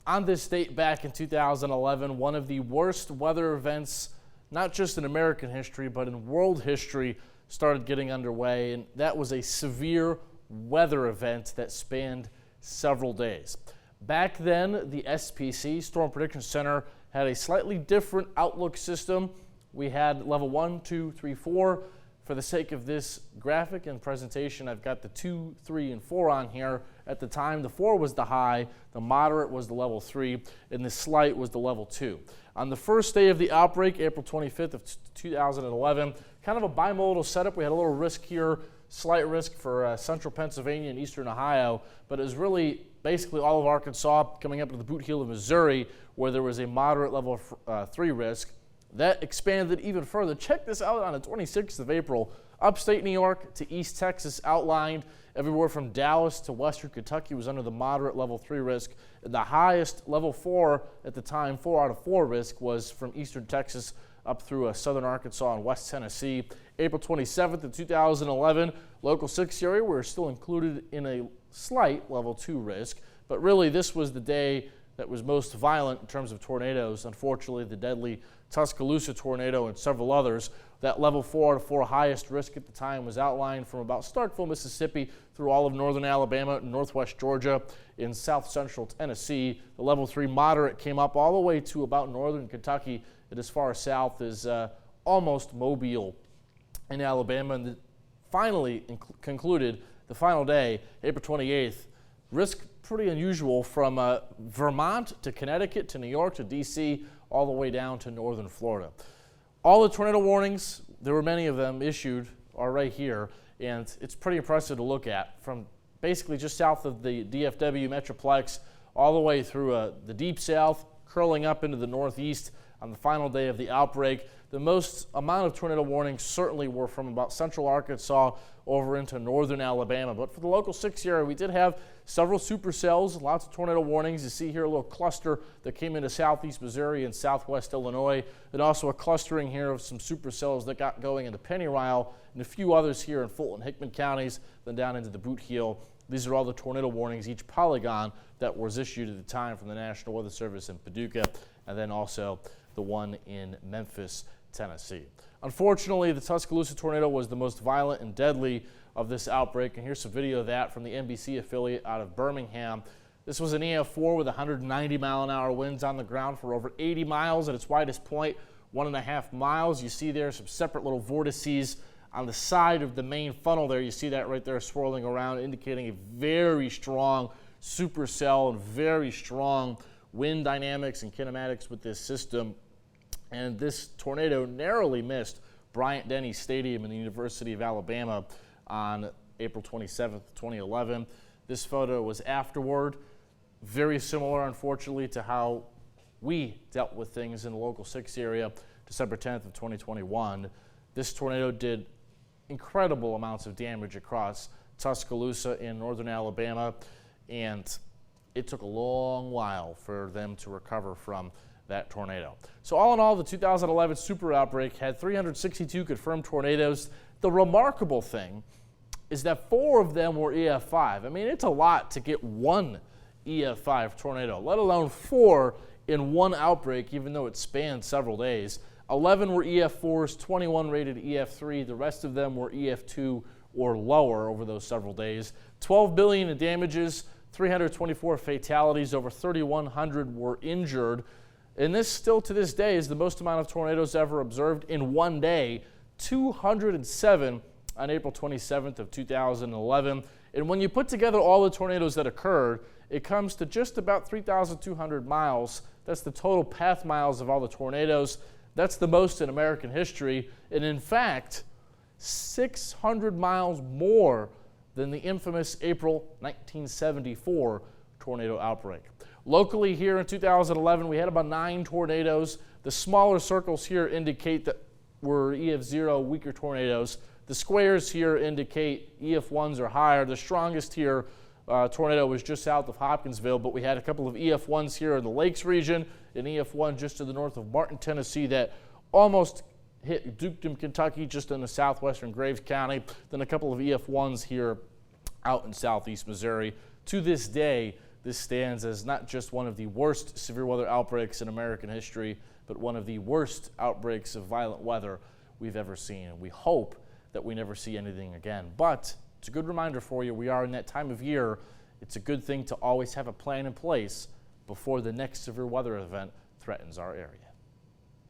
On this date back in 2011, one of the worst weather events, not just in American history, but in world history, started getting underway, and that was a severe weather event that spanned several days. Back then, the SPC, Storm Prediction Center, had a slightly different outlook system. We had level 1, 2, 3, 4. For the sake of this graphic and presentation, I've got the 2, 3, and 4 on here. At the time, the 4 was the high, the moderate was the level 3, and the slight was the level 2. On the first day of the outbreak, April 25th of 2011, kind of a bimodal setup. We had a little risk here, slight risk for central Pennsylvania and eastern Ohio, but it was really basically all of Arkansas coming up to the boot heel of Missouri, where there was a moderate level 3 risk. That expanded even further. Check this out on the 26th of April. Upstate New York to East Texas outlined. Everywhere from Dallas to Western Kentucky was under the moderate level 3 risk. The highest level 4 at the time, 4 out of 4 risk, was from Eastern Texas up through southern Arkansas and West Tennessee. April 27th of 2011, local 6 area, we were still included in a slight level 2 risk. But really, this was the day that was most violent in terms of tornadoes. Unfortunately, the deadly Tuscaloosa tornado and several others. That level 4 out of 4 highest risk at the time was outlined from about Starkville, Mississippi, through all of northern Alabama, northwest Georgia, in south central Tennessee. The level 3 moderate came up all the way to about northern Kentucky and as far south as almost Mobile in Alabama. And finally concluded the final day, April 28th. Risk pretty unusual from Vermont to Connecticut to New York to D.C., all the way down to northern Florida. All the tornado warnings, there were many of them issued, are right here, and it's pretty impressive to look at, from basically just south of the DFW Metroplex all the way through the deep south, curling up into the northeast on the final day of the outbreak. The most amount of tornado warnings certainly were from about central Arkansas over into northern Alabama. But for the local 6 area, we did have several supercells, lots of tornado warnings. You see here a little cluster that came into southeast Missouri and southwest Illinois, and also a clustering here of some supercells that got going into Pennyrile and a few others here in Fulton, Hickman counties, then down into the boot heel. These are all the tornado warnings, each polygon that was issued at the time from the National Weather Service in Paducah, and then also the one in Memphis, Tennessee. Unfortunately, the Tuscaloosa tornado was the most violent and deadly of this outbreak, and here's some video of that from the NBC affiliate out of Birmingham. This was an EF4 with 190-mile-an-hour winds on the ground for over 80 miles at its widest point, 1.5 miles. You see there some separate little vortices on the side of the main funnel there. You see that right there swirling around, indicating a very strong supercell and very strong wind dynamics and kinematics with this system. And this tornado narrowly missed Bryant-Denny Stadium in the University of Alabama on April 27th, 2011. This photo was afterward. Very similar, unfortunately, to how we dealt with things in the local 6 area, December 10th of 2021. This tornado did incredible amounts of damage across Tuscaloosa in northern Alabama, and it took a long while for them to recover from that tornado. So all in all, the 2011 super outbreak had 362 confirmed tornadoes. The remarkable thing is that 4 of them were EF5. I mean, it's a lot to get one EF5 tornado, let alone 4 in one outbreak, even though it spanned several days. 11 were EF4s, 21 rated EF3. The rest of them were EF2 or lower over those several days. 12 billion in damages, 324 fatalities, over 3,100 were injured. And this still to this day is the most amount of tornadoes ever observed in one day, 207 on April 27th of 2011. And when you put together all the tornadoes that occurred, it comes to just about 3,200 miles. That's the total path miles of all the tornadoes. That's the most in American history. And in fact, 600 miles more than the infamous April 1974 tornado outbreak. Locally here in 2011, we had about 9 tornadoes. The smaller circles here indicate that were EF0 weaker tornadoes. The squares here indicate EF1s or higher. The strongest here tornado was just south of Hopkinsville, but we had a couple of EF1s here in the Lakes region, an EF1 just to the north of Martin, Tennessee, that almost hit Dukedom, Kentucky, just in the southwestern Graves County. Then a couple of EF1s here out in southeast Missouri. To this day, this stands as not just one of the worst severe weather outbreaks in American history, but one of the worst outbreaks of violent weather we've ever seen. And we hope that we never see anything again. But it's a good reminder for you, we are in that time of year. It's a good thing to always have a plan in place before the next severe weather event threatens our area.